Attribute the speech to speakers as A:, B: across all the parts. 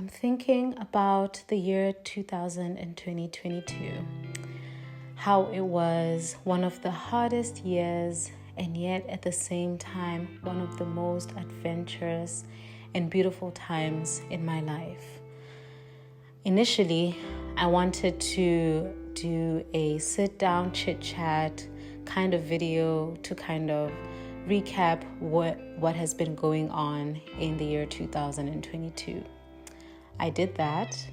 A: I'm thinking about the year 2022, how it was one of the hardest years and yet at the same time one of the most adventurous and beautiful times in my life. Initially, I wanted to do a sit-down chit-chat kind of video to kind of recap what has been going on in the year 2022. I did that,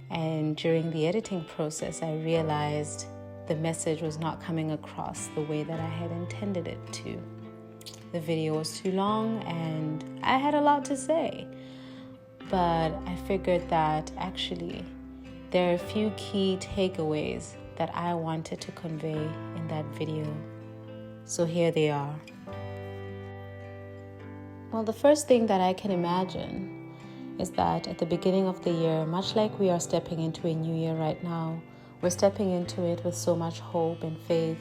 A: and during the editing process, I realized the message was not coming across the way that I had intended it to. The video was too long, and I had a lot to say. But I figured that actually there are a few key takeaways that I wanted to convey in that video. So here they are. Well, the first thing that I can imagine is that at the beginning of the year, much like we are stepping into a new year right now, we're stepping into it with so much hope and faith,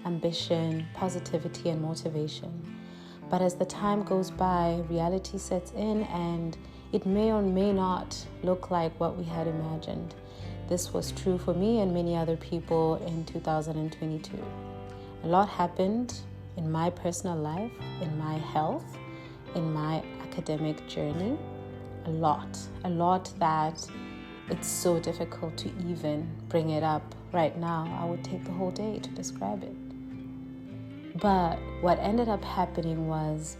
A: ambition, positivity, and motivation. But as the time goes by, reality sets in and it may or may not look like what we had imagined. This was true for me and many other people in 2022. A lot happened in my personal life, in my health, in my academic journey. A lot that it's so difficult to even bring it up right now. I would take the whole day to describe it. But what ended up happening was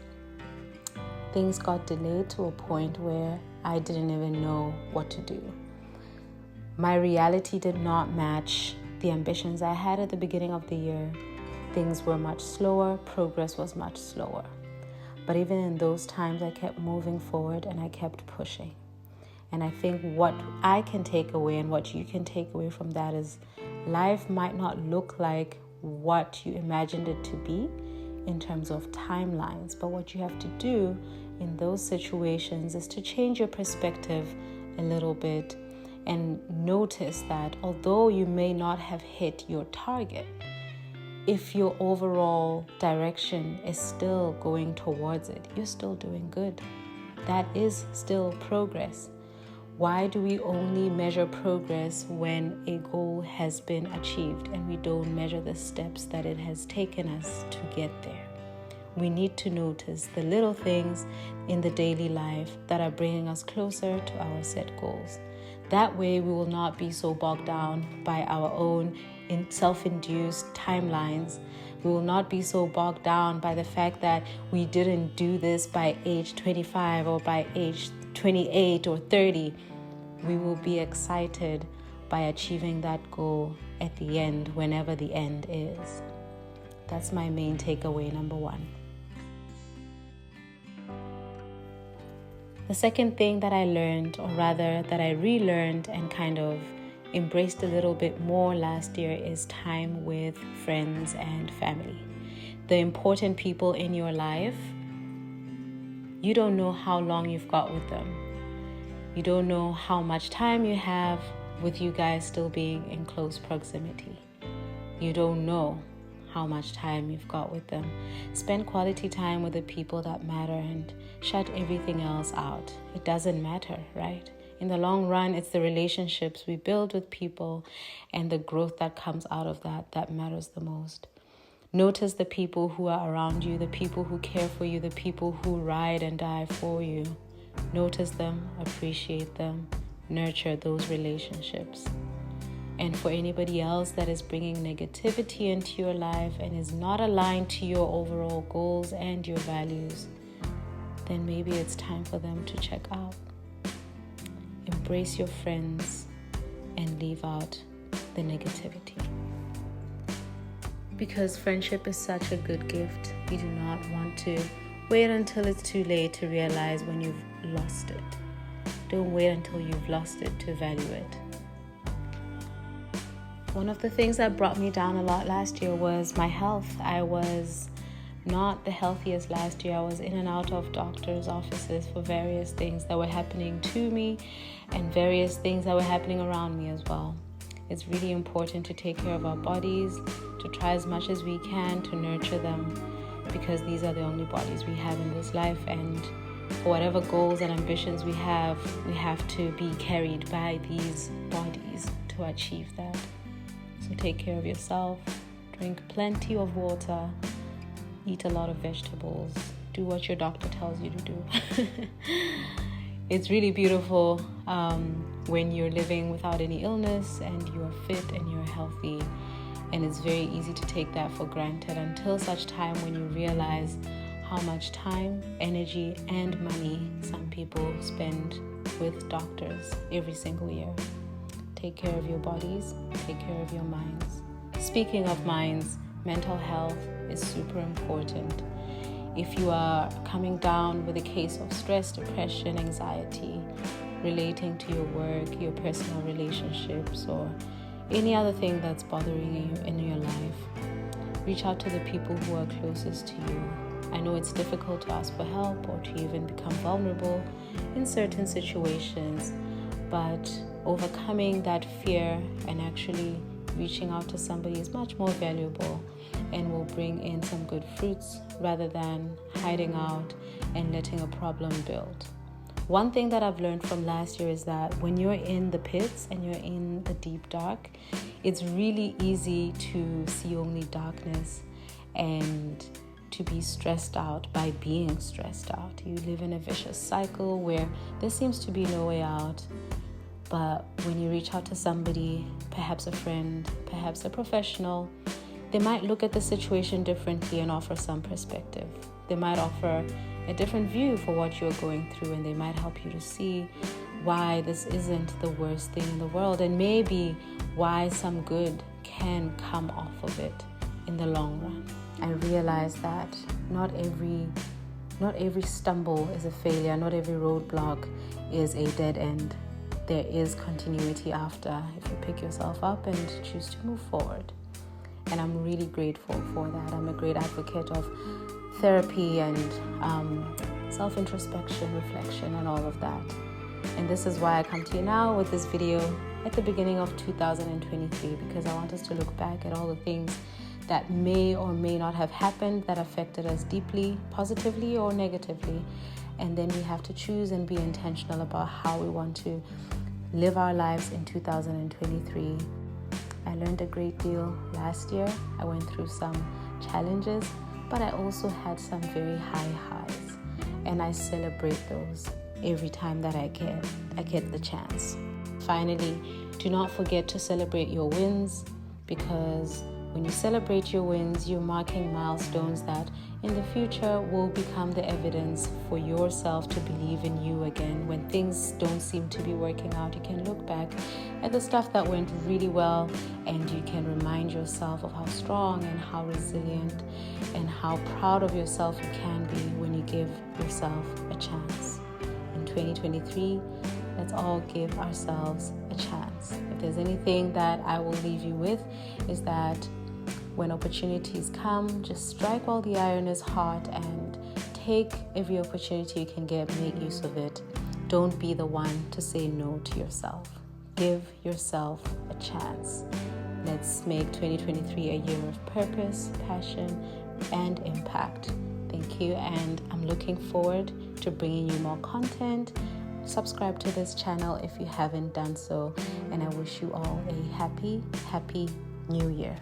A: things got delayed to a point where I didn't even know what to do. My reality did not match the ambitions I had at the beginning of the year. Things were much slower, progress was much slower. But even in those times, I kept moving forward and I kept pushing. And I think what I can take away and what you can take away from that is life might not look like what you imagined it to be in terms of timelines. But what you have to do in those situations is to change your perspective a little bit and notice that although you may not have hit your target, if your overall direction is still going towards it, you're still doing good. That is still progress. Why do we only measure progress when a goal has been achieved and we don't measure the steps that it has taken us to get there? We need to notice the little things in the daily life that are bringing us closer to our set goals. That way we will not be so bogged down by our own self-induced timelines. We will not be so bogged down by the fact that we didn't do this by age 25 or by age 28 or 30. We will be excited by achieving that goal at the end, whenever the end is. That's my main takeaway, number one. The second thing that I learned, or rather that I relearned and kind of embraced a little bit more last year, is time with friends and family. The important people in your life, you don't know how long you've got with them. You don't know how much time you have with you guys still being in close proximity. You don't know how much time you've got with them. Spend quality time with the people that matter and shut everything else out. It doesn't matter, right? In the long run, it's the relationships we build with people and the growth that comes out of that matters the most. Notice the people who are around you, the people who care for you, the people who ride and die for you. Notice them, appreciate them, nurture those relationships. And for anybody else that is bringing negativity into your life and is not aligned to your overall goals and your values, then maybe it's time for them to check out. Embrace your friends and leave out the negativity. Because friendship is such a good gift, you do not want to wait until it's too late to realize when you've lost it. Don't wait until you've lost it to value it. One of the things that brought me down a lot last year was my health. I was not the healthiest last year. I was in and out of doctors' offices for various things that were happening to me and various things that were happening around me as well. It's really important to take care of our bodies, to try as much as we can to nurture them, because these are the only bodies we have in this life, and for whatever goals and ambitions we have to be carried by these bodies to achieve that. So take care of yourself, drink plenty of water, eat a lot of vegetables, do what your doctor tells you to do. It's really beautiful when you're living without any illness and you're fit and you're healthy. And it's very easy to take that for granted until such time when you realize how much time, energy, and money some people spend with doctors every single year. Take care of your bodies, take care of your minds. Speaking of minds, mental health is super important. If you are coming down with a case of stress, depression, anxiety, relating to your work, your personal relationships, or any other thing that's bothering you in your life, reach out to the people who are closest to you. I know it's difficult to ask for help or to even become vulnerable in certain situations, but overcoming that fear and actually reaching out to somebody is much more valuable and will bring in some good fruits rather than hiding out and letting a problem build. One thing that I've learned from last year is that when you're in the pits and you're in the deep dark, it's really easy to see only darkness and to be stressed out by being stressed out. You live in a vicious cycle where there seems to be no way out. But when you reach out to somebody, perhaps a friend, perhaps a professional, they might look at the situation differently and offer some perspective. They might offer a different view for what you're going through, and they might help you to see why this isn't the worst thing in the world, and maybe why some good can come off of it in the long run. I realize that not every stumble is a failure, not every roadblock is a dead end. There is continuity after if you pick yourself up and choose to move forward. And I'm really grateful for that. I'm a great advocate of therapy and self-introspection, reflection, and all of that. And this is why I come to you now with this video at the beginning of 2023, because I want us to look back at all the things that may or may not have happened that affected us deeply, positively or negatively. And then we have to choose and be intentional about how we want to live our lives in 2023. I learned a great deal last year. I went through some challenges, but I also had some very high highs. And I celebrate those every time that I get the chance. Finally, do not forget to celebrate your wins, because when you celebrate your wins, you're marking milestones that in the future will become the evidence for yourself to believe in you again. When things don't seem to be working out, you can look back at the stuff that went really well, and you can remind yourself of how strong and how resilient and how proud of yourself you can be when you give yourself a chance. In 2023, let's all give ourselves a chance. If there's anything that I will leave you with, is that when opportunities come, just strike while the iron is hot and take every opportunity you can get, make use of it. Don't be the one to say no to yourself. Give yourself a chance. Let's make 2023 a year of purpose, passion, and impact. Thank you, and I'm looking forward to bringing you more content. Subscribe to this channel if you haven't done so, and I wish you all a happy new year.